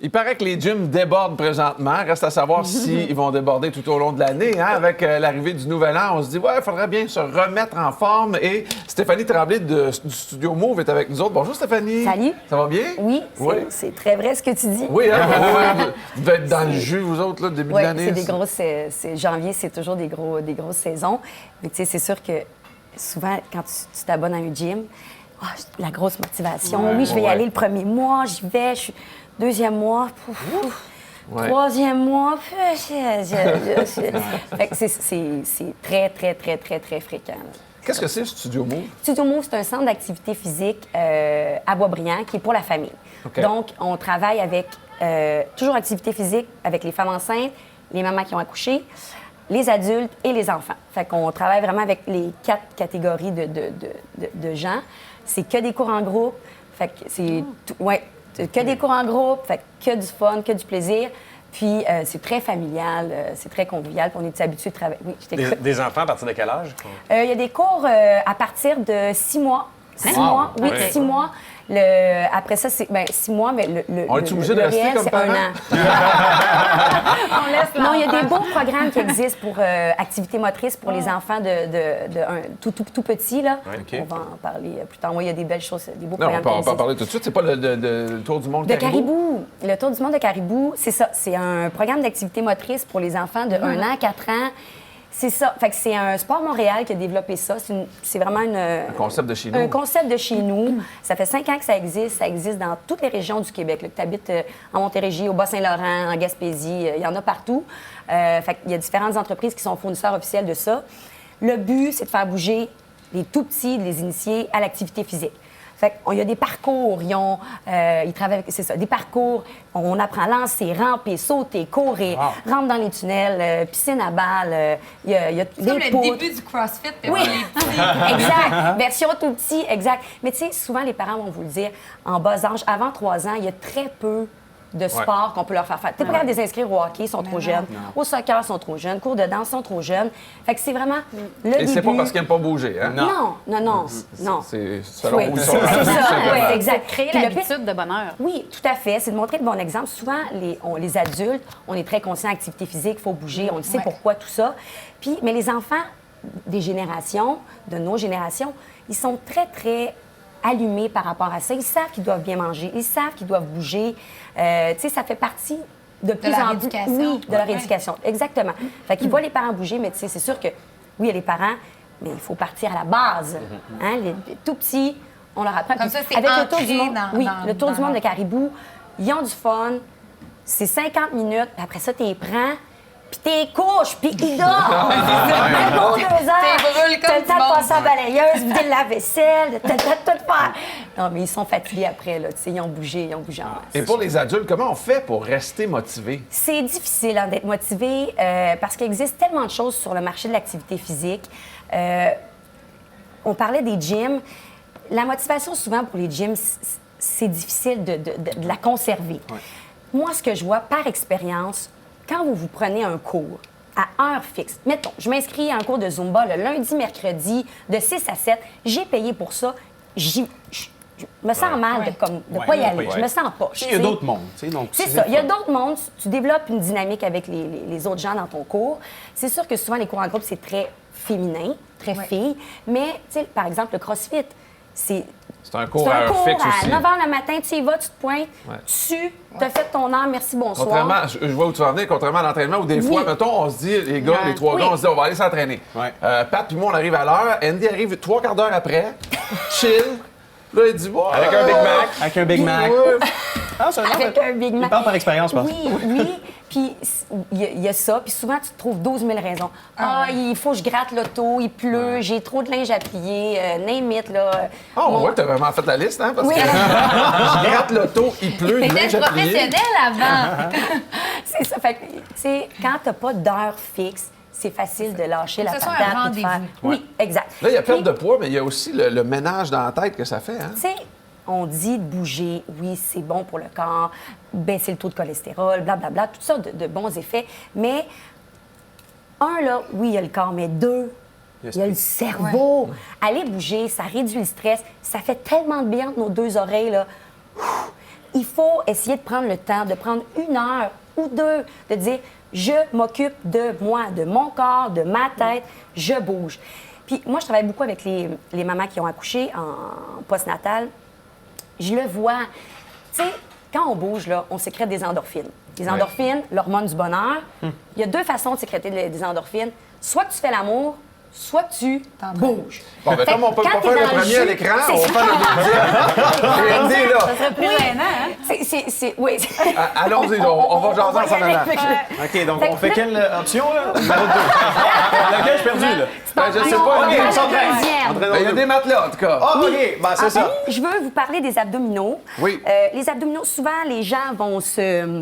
Il paraît que les gyms débordent présentement. Reste à savoir s'ils vont déborder tout au long de l'année. Hein? Avec l'arrivée du nouvel an, on se dit, ouais, il faudrait bien se remettre en forme. Et Stéphanie Tremblay du Studio Move est avec nous autres. Bonjour, Stéphanie. Salut. Ça va bien? Oui, c'est très vrai ce que tu dis. Oui, hein? Vous devez être dans le jus, vous autres, là, début de l'année. Oui, c'est des grosses... janvier, c'est toujours des grosses saisons. Mais tu sais, c'est sûr que souvent, quand tu t'abonnes à un gym, la grosse motivation. Oui, je vais y aller le premier mois, j'y vais. Deuxième mois, troisième mois, fait que c'est très, très, très, très, très fréquent. Là. Qu'est-ce que c'est, Studio Move? Studio Move, c'est un centre d'activité physique à Boisbriand qui est pour la famille. Okay. Donc, on travaille avec toujours activité physique avec les femmes enceintes, les mamans qui ont accouché, les adultes et les enfants. Fait qu'on travaille vraiment avec les 4 catégories de gens. C'est que des cours en groupe. Fait que c'est... que des cours en groupe, fait que du fun, que du plaisir. Puis c'est très familial, c'est très convivial. Puis on est habitués de travailler. Oui, des enfants à partir de quel âge? Il y a des cours à partir de 6 mois. 6 mois, oui, 6 mois. Après ça, c'est 6 mois, mais on est obligé de rester comme c'est 1 an. Non, il y a des beaux programmes qui existent pour activité motrice pour les enfants tout petits. Là. Okay. On va en parler plus tard. Oui, il y a des belles choses, des beaux programmes. On peut en parler tout de suite. C'est pas le Tour du monde de Caribou? Le Tour du monde de Caribou, c'est ça. C'est un programme d'activité motrice pour les enfants de 1 an à 4 ans. C'est ça. Fait que c'est un Sport Montréal qui a développé ça. C'est vraiment un concept de chez nous. Un concept de chez nous. Ça fait 5 ans que ça existe. Ça existe dans toutes les régions du Québec. Là, que tu habites en Montérégie, au Bas-Saint-Laurent, en Gaspésie, il y en a partout. Fait qu'il y a différentes entreprises qui sont fournisseurs officiels de ça. Le but, c'est de faire bouger les tout petits, de les initier à l'activité physique. Fait qu'il y a des parcours, ils travaillent avec, c'est ça, des parcours. On apprend à lancer, ramper, sauter, courir, rentre dans les tunnels, piscine à balles. Il y a c'est comme le début du CrossFit. Oui, exact. Version tout petit, exact. Mais tu sais, souvent, les parents vont vous le dire, en bas âge, avant 3 ans, il y a très peu de sport qu'on peut leur faire faire. Tu n'es pas capable de les inscrire au hockey, ils sont trop jeunes. Au soccer, ils sont trop jeunes. Cours de danse, ils sont trop jeunes. Fait que c'est vraiment le début. Et c'est pas parce qu'ils n'aiment pas bouger, hein? Non. C'est selon où ils sont. C'est ça, oui, exact. Créer l'habitude de bonheur. Oui, tout à fait. C'est de montrer le bon exemple. Souvent, les adultes, on est très conscients d'activité physique, il faut bouger, on le sait pourquoi, tout ça. Mais les enfants des générations, de nos générations, ils sont très, très allumés par rapport à ça. Ils savent qu'ils doivent bien manger. Ils savent qu'ils doivent bouger. Tu sais, ça fait partie de plus en plus... Oui, de leur éducation. Exactement. Fait qu'ils voient les parents bouger, mais tu sais, c'est sûr que, oui, il y a les parents, mais il faut partir à la base. Hein? Les tout petits, on leur apprend. Comme ça, c'est avec le Tour du monde, le Tour du monde de Caribou, ils ont du fun. C'est 50 minutes. Après ça, tu les prends. Puis t'es couches, puis ils dorment. Un bon 2 heures. T'as le temps de passer à la balayeuse, vider la vaisselle, t'as le temps de tout faire. Non, mais ils sont fatigués après, là. Tu sais, ils ont bougé en masse. Et pour les adultes, comment on fait pour rester motivé? C'est difficile d'être motivé parce qu'il existe tellement de choses sur le marché de l'activité physique. On parlait des gyms. La motivation, souvent, pour les gyms, c'est difficile de la conserver. Ouais. Moi, ce que je vois par expérience, quand vous prenez un cours à heure fixe, mettons, je m'inscris à un cours de Zumba le lundi, mercredi, de 6 à 7, j'ai payé pour ça, je me sens mal de pas y aller, je me sens pas. Il y a d'autres mondes. C'est ça, il y a d'autres mondes, tu développes une dynamique avec les autres gens dans ton cours. C'est sûr que souvent, les cours en groupe, c'est très féminin, très fille, mais, tu sais, par exemple, le CrossFit, c'est un cours à heure fixe aussi. À 9 h le matin, tu y vas, tu te pointes, tu as fait ton heure, merci, bonsoir. Contrairement, je vois où tu vas venir, contrairement à l'entraînement où des fois, mettons, on se dit, les gars, les 3 gars, on se dit, on va aller s'entraîner. Pat puis moi, on arrive à l'heure. Andy arrive 3/4 d'heure après, chill. Là, il dit, avec un Big Mac. Avec un Big Mac. Avec un Big Mac. Il parle par expérience, je pense. Oui. Puis il y a ça. Puis souvent, tu trouves 12 000 raisons. Il faut que je gratte l'auto, il pleut, j'ai trop de linge à plier, name it, là. Ouais, t'as vraiment fait la liste, hein? Parce que je gratte l'auto, il pleut, le linge à plier. C'était professionnel avant. C'est ça. Fait que, tu sais, quand t'as pas d'heure fixe, c'est facile de lâcher la patate et de faire... Oui, exact. Là, il y a perte de poids, mais il y a aussi le ménage dans la tête que ça fait, hein? Tu sais, on dit de bouger, oui, c'est bon pour le corps, baisser le taux de cholestérol, blablabla, toutes sortes de bons effets. Mais, là, oui, il y a le corps, mais 2, il y a le cerveau. Aller bouger, ça réduit le stress, ça fait tellement de bien entre nos 2 oreilles, là. il faut essayer de prendre le temps, de prendre 1 heure ou 2, de dire je m'occupe de moi, de mon corps, de ma tête, je bouge. Puis moi, je travaille beaucoup avec les mamans qui ont accouché en postnatal. Je le vois. Tu sais, quand on bouge, là, on sécrète des endorphines. Les endorphines, l'hormone du bonheur, il y a 2 façons de sécréter des endorphines. Soit que tu fais l'amour, soit que tu bouges. Bon, ben, comme on peut Quand pas t'es faire le dans premier jus, à l'écran, c'est on va ça. faire le deuxième. Et Andy, là. Ça serait plus gênant, hein? Oui. Allons-y, on va jaser y ensemble aller avant. avec le- OK, donc Fait on que fait là- quelle option, là? Numéro 2. Laquelle je suis perdu, là? Ben, je sais Non, pas, on Andy. va on s'entraîne. la deuxième. Ben, il y a des matelas, en tout cas. Ah, OK, ben c'est ça. Je veux vous parler des abdominaux. Oui. Les abdominaux, souvent, les gens vont se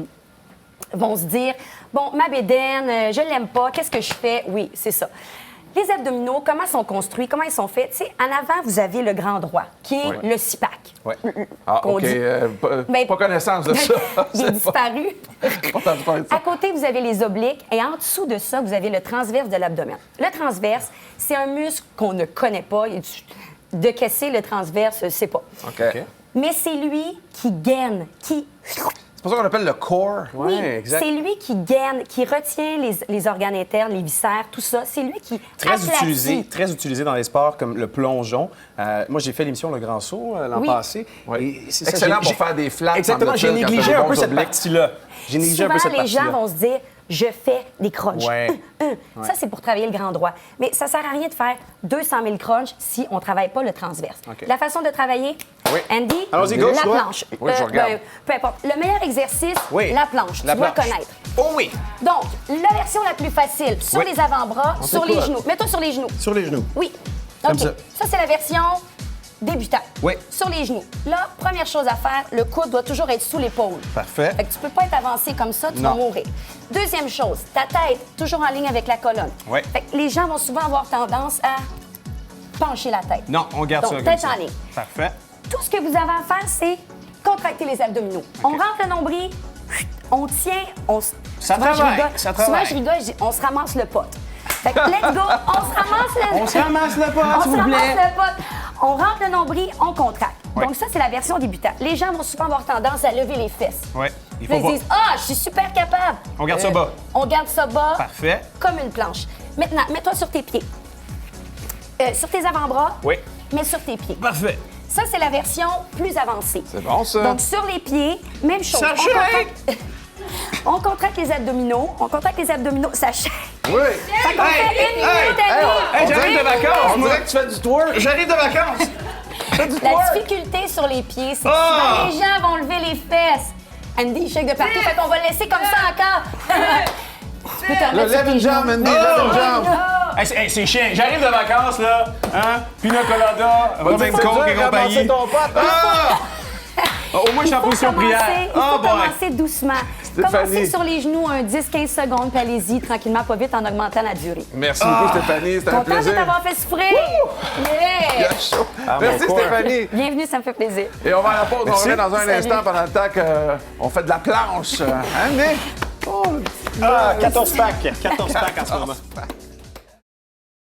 dire, bon, ma bédaine, je l'aime pas, qu'est-ce que je fais? Oui, c'est ça. Les abdominaux, comment sont construits, comment ils sont faits? Tu sais, en avant, vous avez le grand droit, qui est Oui. le six-pack. Ouais. Ah, qu'on OK. dit. Ben, Pas connaissance de ça. Il est C'est disparu. pas entendu parler de ça. À côté, vous avez les obliques et en dessous de ça, vous avez le transverse de l'abdomen. Le transverse, c'est un muscle qu'on ne connaît pas. De casser le transverse, c'est pas. OK. Mais c'est lui qui gaine, qui... C'est pour ça qu'on appelle le core. Oui, exact. c'est lui qui gaine, qui retient les organes internes, les viscères, tout ça. C'est lui qui Très aplatit. utilisé dans les sports comme le plongeon. Moi, j'ai fait l'émission Le Grand Saut l'an Oui. passé. Oui. Et c'est ça, Excellent j'ai- pour faire des flats. Exactement, j'ai semble-t-il, quand négligé t'as des un peu bons cette obliques. partie-là. J'ai négligé un peu Souvent, cette les gens partie-là. vont se dire, je fais des crunchs. Ouais. Ça, c'est pour travailler le grand droit. Mais ça sert à rien de faire 200 000 crunchs si on ne travaille pas le transverse. OK. La façon de travailler, Oui. Andy, Allons-y, gauche, la droite. planche. Oui, je regarde. Peu importe. Le meilleur exercice, Oui. la planche. La tu dois planche. connaître. Oh oui! Donc, la version la plus facile, sur Oui. les avant-bras, sur les t'écoute. genoux. Mets-toi sur les genoux. Sur les genoux. Oui. Comme OK. ça. Ça, c'est la version débutant. Oui. Sur les genoux. Là, première chose à faire, le coude doit toujours être sous l'épaule. Parfait. Fait que tu peux pas être avancé comme ça, tu Non. vas mourir. Deuxième chose, ta tête, toujours en ligne avec la colonne. Oui. Fait que les gens vont souvent avoir tendance à pencher la tête. Non, on garde Donc, ça comme tête ça. en ligne. Parfait. Tout ce que vous avez à faire, c'est contracter les abdominaux. On rentre le nombril, on tient, on se... Ça souvent, je travaille, rigole. ça Souvent, travaille. je rigole, je dis, on se ramasse le pot. Fait que let's go, on se ramasse le On se ramasse le pot, On s'il se vous plaît. ramasse le pot. On rentre le nombril, on contracte. Oui. Donc ça, c'est la version débutant. Les gens vont souvent avoir tendance à lever les fesses. Oui. Il Puis faut ils disent, ah, je suis super capable. On garde ça bas. On garde ça bas. Parfait. Comme une planche. Maintenant, mets-toi sur tes pieds. Sur tes avant-bras. Oui. Mais sur tes pieds. Parfait. Ça, c'est la version plus avancée. C'est bon, ça. Donc, sur les pieds, même chose. Ça On shake! contracte- On contracte les abdominaux. On contracte les abdominaux. Ça shake. Oui. Fait qu'on fait une minute à Hey, On j'arrive dirait- de vacances, On moi. dirait que tu fais du twerk. J'arrive de vacances. La difficulté sur les pieds, c'est que souvent les gens vont lever les fesses. Andy, shake de partout. Fait qu'on va le laisser comme ça encore. Tu peux te Là, remettre sur lève tes une jambe, genoux. Andy, lève une jambe. C'est chiant. J'arrive de vacances, là. Hein? Pina colada, rum and C'est coke dur et de ramasser compagnie. ton pote. Ah! Au moins, je suis en Il faut position prière. commencer- Il Oh faut boy! commencer doucement. Stéphanie. Commencez sur les genoux un 10-15 secondes, puis allez-y tranquillement, pas vite, en augmentant la durée. Merci beaucoup, Stéphanie. C'était un Contente de plaisir. t'avoir fait souffrir. Il y Yeah! a chaud. Ah, Merci, mon corps. Stéphanie. Bienvenue, ça me fait plaisir. Et on va à la pause. On Merci. revient dans un Salut. instant pendant le temps qu'on fait de la planche. Hein, Nick? Oh, 14 packs. 14 packs en ce moment.